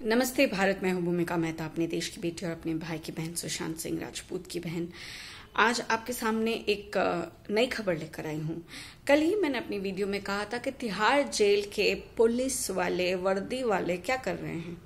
नमस्ते भारत। मैं हूं भूमिका मेहता, अपने देश की बेटी और अपने भाई की बहन सुशांत सिंह राजपूत की बहन। आज आपके सामने एक नई खबर लेकर आई हूं। कल ही मैंने अपनी वीडियो में कहा था कि तिहाड़ जेल के पुलिस वाले, वर्दी वाले क्या कर रहे हैं।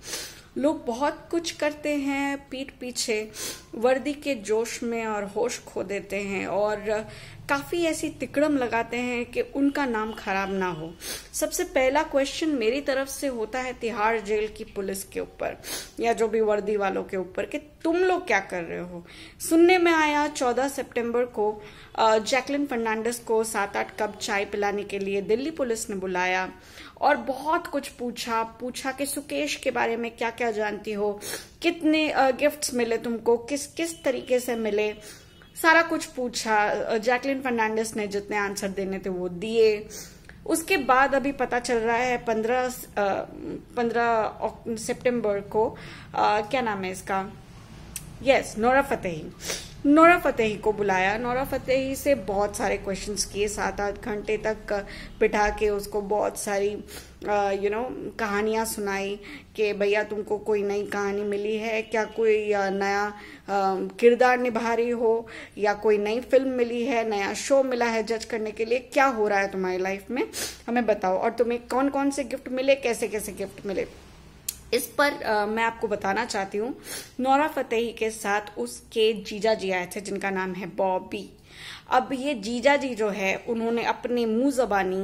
लोग बहुत कुछ करते हैं पीठ पीछे, वर्दी के जोश में और होश खो देते हैं और काफी ऐसी तिकड़म लगाते हैं कि उनका नाम खराब ना हो। सबसे पहला क्वेश्चन मेरी तरफ से होता है तिहाड़ जेल की पुलिस के ऊपर या जो भी वर्दी वालों के ऊपर कि तुम लोग क्या कर रहे हो। सुनने में आया 14 सितंबर को जैकलिन फर्नांडिस को 7-8 कप चाय पिलाने के लिए दिल्ली पुलिस ने बुलाया और बहुत कुछ पूछा कि सुकेश के बारे में क्या क्या जानती हो, कितने गिफ्ट्स मिले तुमको, किस किस तरीके से मिले, सारा कुछ पूछा। जैकलिन फर्नांडिस ने जितने आंसर देने थे वो दिए। उसके बाद अभी पता चल रहा है 15 सितंबर को क्या नाम है इसका, नोरा फतेही को बुलाया। नोरा फतेही से बहुत सारे क्वेश्चंस किए, 7-8 घंटे तक बिठा के उसको बहुत सारी कहानियां सुनाई कि भैया तुमको कोई नई कहानी मिली है क्या, कोई नया किरदार निभा रही हो या कोई नई फिल्म मिली है, नया शो मिला है जज करने के लिए, क्या हो रहा है तुम्हारी लाइफ में हमें बताओ, और तुम्हें कौन कौन से गिफ्ट मिले, कैसे कैसे गिफ्ट मिले। इस पर मैं आपको बताना चाहती हूँ, नोरा फतेही के साथ उसके जीजा जी आए थे जिनका नाम है बॉबी। अब ये जीजा जी जो है उन्होंने अपने मुंह जबानी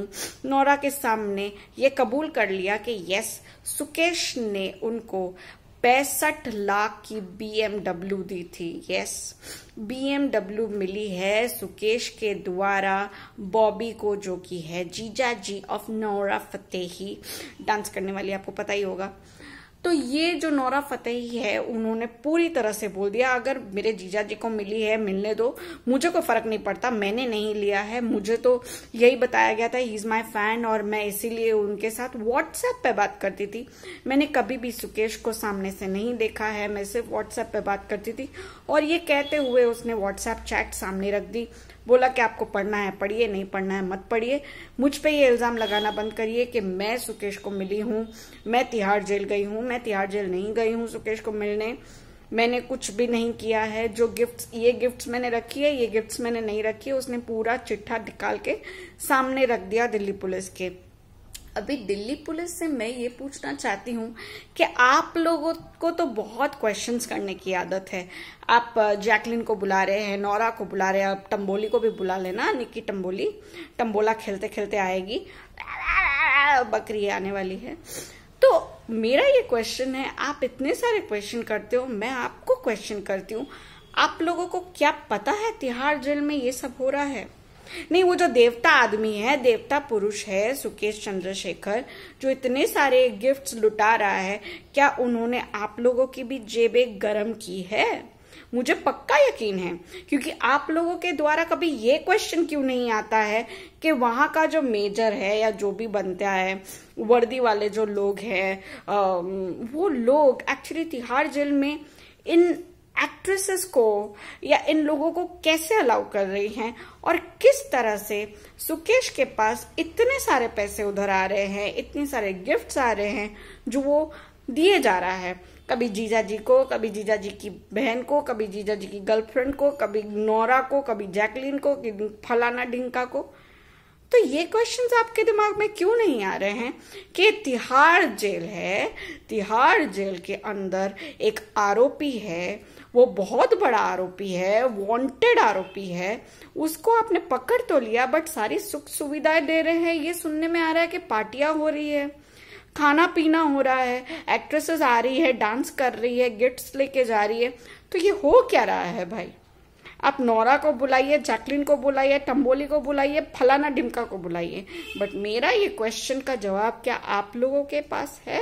नोरा के सामने ये कबूल कर लिया कि यस, सुकेश ने उनको 65 लाख की BMW दी थी। यस, BMW मिली है सुकेश के द्वारा बॉबी को, जो कि है जीजा जी ऑफ नोरा फतेही, डांस करने वाली, आपको पता ही होगा। तो ये जो नोरा फतेही है उन्होंने पूरी तरह से बोल दिया अगर मेरे जीजा जी को मिली है मिलने दो, मुझे कोई फर्क नहीं पड़ता, मैंने नहीं लिया है, मुझे तो यही बताया गया था, ही इज माई फैन और मैं इसीलिए उनके साथ व्हाट्सएप पे बात करती थी। मैंने कभी भी सुकेश को सामने से नहीं देखा है, मैं सिर्फ व्हाट्सएप पे बात करती थी। और ये कहते हुए उसने व्हाट्सएप चैट सामने रख दी, बोला कि आपको पढ़ना है पढ़िए, नहीं पढ़ना है मत पढ़िए। मुझ पे ये इल्जाम लगाना बंद करिए कि मैं सुकेश को मिली हूँ, मैं तिहाड़ जेल गई हूँ। मैं तिहाड़ जेल नहीं गई हूँ सुकेश को मिलने, मैंने कुछ भी नहीं किया है। जो ये गिफ्ट्स मैंने रखी है, ये गिफ्ट्स मैंने नहीं रखी है। उसने पूरा चिट्ठा निकाल के सामने रख दिया दिल्ली पुलिस के। अभी दिल्ली पुलिस से मैं ये पूछना चाहती हूँ कि आप लोगों को तो बहुत क्वेश्चंस करने की आदत है। आप जैकलिन को बुला रहे हैं, नोरा को बुला रहे हैं, आप टम्बोली को भी बुला लेना, निक्की टम्बोली, टम्बोला खेलते खेलते आएगी, बकरी आने वाली है। तो मेरा ये क्वेश्चन है, आप इतने सारे क्वेश्चन करते हो, मैं आपको क्वेश्चन करती हूँ, आप लोगों को क्या पता है तिहाड़ जेल में ये सब हो रहा है? नहीं, वो जो देवता आदमी है, देवता पुरुष है सुकेश चंद्रशेखर, जो इतने सारे गिफ्ट्स लुटा रहा है, क्या उन्होंने आप लोगों की भी जेबें गरम की है? मुझे पक्का यकीन है, क्योंकि आप लोगों के द्वारा कभी ये क्वेश्चन क्यों नहीं आता है कि वहां का जो मेजर है या जो भी बनता है, वर्दी वाले जो लोग हैं, वो लोग एक्चुअली तिहाड़ जेल में इन एक्ट्रेसेस को या इन लोगों को कैसे अलाउ कर रही हैं और किस तरह से सुकेश के पास इतने सारे पैसे उधर आ रहे हैं, इतने सारे गिफ्ट्स आ रहे हैं जो वो दिए जा रहा है, कभी जीजा जी को, कभी जीजा जी की बहन को, कभी जीजा जी की गर्लफ्रेंड को, कभी नोरा को, कभी जैकलिन को, फलाना ढिंका को। तो ये क्वेश्चंस आपके दिमाग में क्यों नहीं आ रहे हैं कि तिहाड़ जेल है, तिहाड़ जेल के अंदर एक आरोपी है, वो बहुत बड़ा आरोपी है, वांटेड आरोपी है, उसको आपने पकड़ तो लिया बट सारी सुख सुविधाएं दे रहे हैं। ये सुनने में आ रहा है कि पार्टियां हो रही है, खाना पीना हो रहा है, एक्ट्रेसेस आ रही है, डांस कर रही है, गिफ्ट्स लेके जा रही है। तो ये हो क्या रहा है भाई? आप नोरा को बुलाइए, जैकलिन को बुलाइए, टम्बोली को बुलाइए, फलाना ढिमका को बुलाइए, बट मेरा ये क्वेश्चन का जवाब क्या आप लोगों के पास है?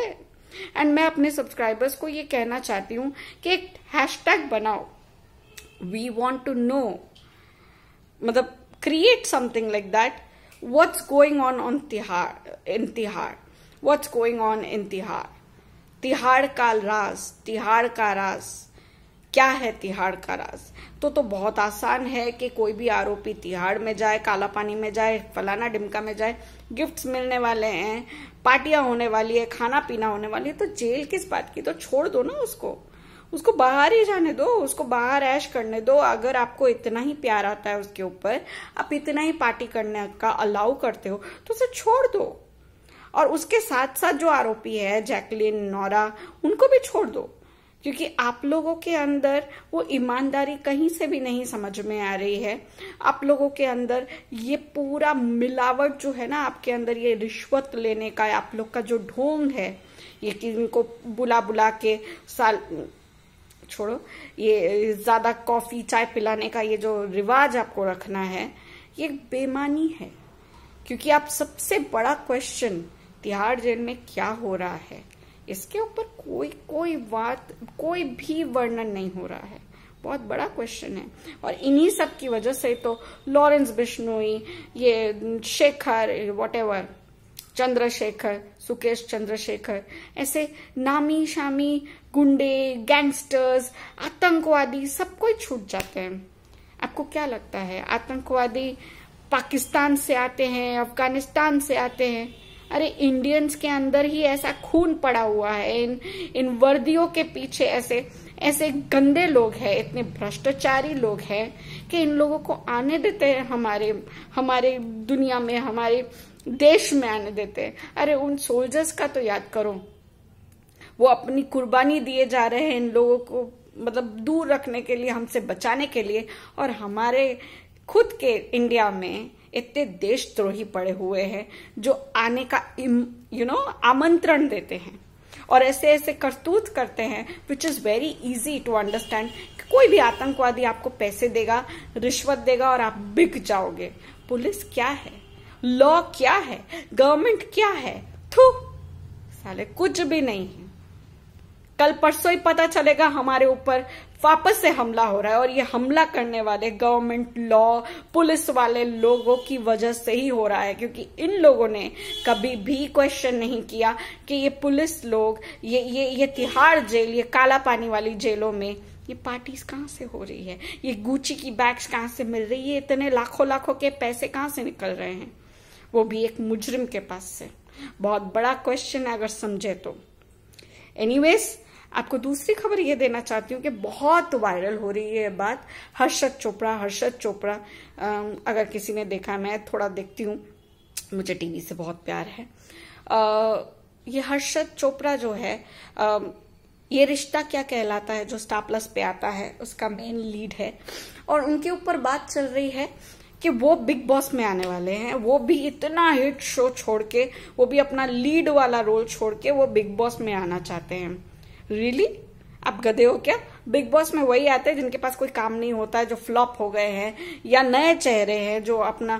एंड मैं अपने सब्सक्राइबर्स को ये कहना चाहती हूँ कि एक हैशटैग बनाओ, वी वॉन्ट टू नो, मतलब create something like that, what's going on in Tihar, what's going on in Tihar, Tihar का राज, तिहाड़ का राज क्या है तिहाड़ का राज? तो बहुत आसान है कि कोई भी आरोपी तिहाड़ में जाए, काला पानी में जाए, फलाना डिमका में जाए, गिफ्ट्स मिलने वाले हैं, पार्टियां होने वाली है, खाना पीना होने वाली है, तो जेल किस बात की? तो छोड़ दो ना उसको बाहर ही जाने दो, उसको बाहर ऐश करने दो। अगर आपको इतना ही प्यार आता है उसके ऊपर, आप इतना ही पार्टी करने का अलाउ करते हो, तो उसे छोड़ दो। और उसके साथ साथ जो आरोपी है जैकलिन, नोरा, उनको भी छोड़ दो, क्योंकि आप लोगों के अंदर वो ईमानदारी कहीं से भी नहीं समझ में आ रही है। आप लोगों के अंदर ये पूरा मिलावट जो है ना, आपके अंदर ये रिश्वत लेने का, आप लोग का जो ढोंग है, ये कि इनको बुला बुला के छोड़ो, ये ज्यादा कॉफी चाय पिलाने का ये जो रिवाज आपको रखना है, ये बेईमानी है। क्योंकि आप सबसे बड़ा क्वेश्चन तिहाड़ जेल में क्या हो रहा है, इसके ऊपर कोई भी वर्णन नहीं हो रहा है। बहुत बड़ा क्वेश्चन है। और इन्हीं सब की वजह से तो लॉरेंस बिश्नोई, ये शेखर, व्हाटएवर, चंद्रशेखर, सुकेश चंद्रशेखर, ऐसे नामी शामी गुंडे, गैंगस्टर्स, आतंकवादी सब कोई छूट जाते हैं। आपको क्या लगता है आतंकवादी पाकिस्तान से आते हैं, अफगानिस्तान से आते हैं? अरे इंडियंस के अंदर ही ऐसा खून पड़ा हुआ है, इन वर्दियों के पीछे ऐसे गंदे लोग हैं, इतने भ्रष्टाचारी लोग हैं कि इन लोगों को आने देते हैं हमारे दुनिया में, हमारे देश में आने देते हैं। अरे उन सोल्जर्स का तो याद करो, वो अपनी कुर्बानी दिए जा रहे हैं इन लोगों को मतलब दूर रखने के लिए, हमसे बचाने के लिए। और हमारे खुद के इंडिया में इतने देशद्रोही पड़े हुए हैं जो आने का आमंत्रण देते हैं और ऐसे ऐसे करतूत करते हैं, which is very easy to understand. कोई भी आतंकवादी आपको पैसे देगा, रिश्वत देगा और आप बिक जाओगे। पुलिस क्या है, लॉ क्या है, गवर्नमेंट क्या है? थू साले कुछ भी नहीं है। कल परसों ही पता चलेगा हमारे ऊपर वापस से हमला हो रहा है और ये हमला करने वाले गवर्नमेंट, लॉ, पुलिस वाले लोगों की वजह से ही हो रहा है, क्योंकि इन लोगों ने कभी भी क्वेश्चन नहीं किया कि ये पुलिस लोग, ये तिहाड़ जेल, ये काला पानी वाली जेलों में ये पार्टीज कहां से हो रही है, ये गुची की बैग्स कहां से मिल रही है, इतने लाखों लाखों के पैसे कहां से निकल रहे हैं, वो भी एक मुजरिम के पास से। बहुत बड़ा क्वेश्चन है अगर समझे तो। एनीवेज, आपको दूसरी खबर ये देना चाहती हूँ कि बहुत वायरल हो रही है बात हर्षद चोपड़ा। अगर किसी ने देखा, मैं थोड़ा देखती हूँ, मुझे टीवी से बहुत प्यार है। ये हर्षद चोपड़ा जो है, ये रिश्ता क्या कहलाता है जो स्टार प्लस पे आता है, उसका मेन लीड है। और उनके ऊपर बात चल रही है कि वो बिग बॉस में आने वाले हैं, वो भी इतना हिट शो छोड़ के, वो भी अपना लीड वाला रोल छोड़ के वो बिग बॉस में आना चाहते हैं। रियली? आप गधे हो क्या? बिग बॉस में वही आते हैं जिनके पास कोई काम नहीं होता है, जो फ्लॉप हो गए हैं, या नए चेहरे हैं जो अपना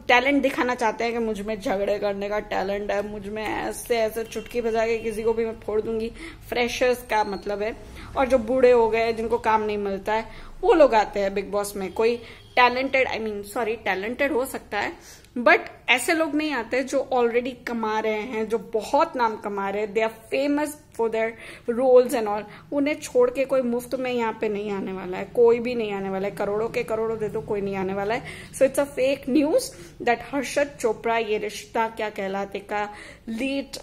टैलेंट दिखाना चाहते हैं कि मुझ में झगड़े करने का टैलेंट है, मुझ में ऐसे ऐसे चुटकी बजा के किसी को भी मैं फोड़ दूंगी। फ्रेशर्स का मतलब है। और जो बूढ़े हो गए, जिनको काम नहीं मिलता है, वो लोग आते हैं बिग बॉस में। कोई टैलेंटेड हो सकता है, बट ऐसे लोग नहीं आते जो ऑलरेडी कमा रहे हैं, जो बहुत नाम कमा रहे हैं, they are famous for their roles and all. उन्हें छोड़ के कोई मुफ्त में यहाँ पे नहीं आने वाला है, कोई भी नहीं आने वाला है। करोड़ों के करोड़ों दे दो, कोई नहीं आने वाला है। So it's a fake news that Harshad Chopra, ये रिश्ता क्या कहलाते का lead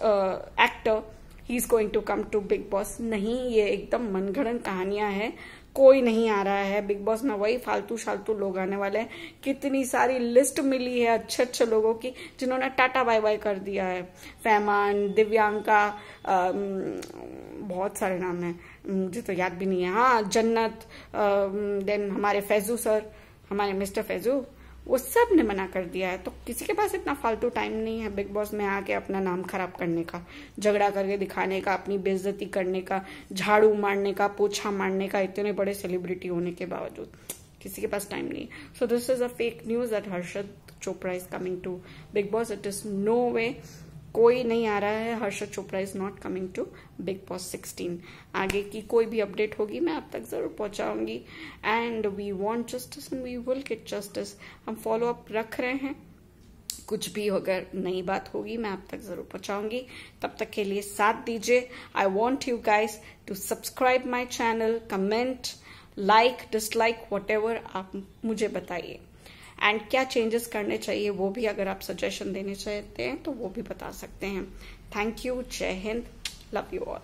actor, he is going to come to Bigg Boss. नहीं, ये एकदम मनगढ़ंत कहानियां हैं। कोई नहीं आ रहा है बिग बॉस में, वही फालतू शालतू लोग आने वाले हैं। कितनी सारी लिस्ट मिली है अच्छे अच्छे लोगों की जिन्होंने टाटा बाय बाय कर दिया है। फैमान, दिव्यांका, बहुत सारे नाम हैं, मुझे तो याद भी नहीं है। हाँ, जन्नत, देन हमारे फैजू सर, हमारे मिस्टर फैजू, वो सब ने मना कर दिया है। तो किसी के पास इतना फालतू टाइम नहीं है बिग बॉस में आके अपना नाम खराब करने का, झगड़ा करके दिखाने का, अपनी बेइज्जती करने का, झाड़ू मारने का, पोछा मारने का, इतने बड़े सेलिब्रिटी होने के बावजूद किसी के पास टाइम नहीं। So this is a fake news that Harshad Chopra is coming to Bigg Boss. It is no way, कोई नहीं आ रहा है। Harshad Chopra is not coming to Bigg Boss 16। आगे की कोई भी अपडेट होगी मैं आप तक जरूर पहुंचाऊंगी। And we want justice and we will get justice. हम फॉलो अप रख रहे हैं कुछ भी अगर नई बात होगी मैं आप तक जरूर पहुंचाऊंगी। तब तक के लिए साथ दीजिए। I want you guys to subscribe my channel, comment, like, dislike, whatever आप मुझे बताइए। एंड क्या चेंजेस करने चाहिए वो भी अगर आप सजेशन देने चाहते हैं तो वो भी बता सकते हैं। Thank you. जय हिंद। Love you all.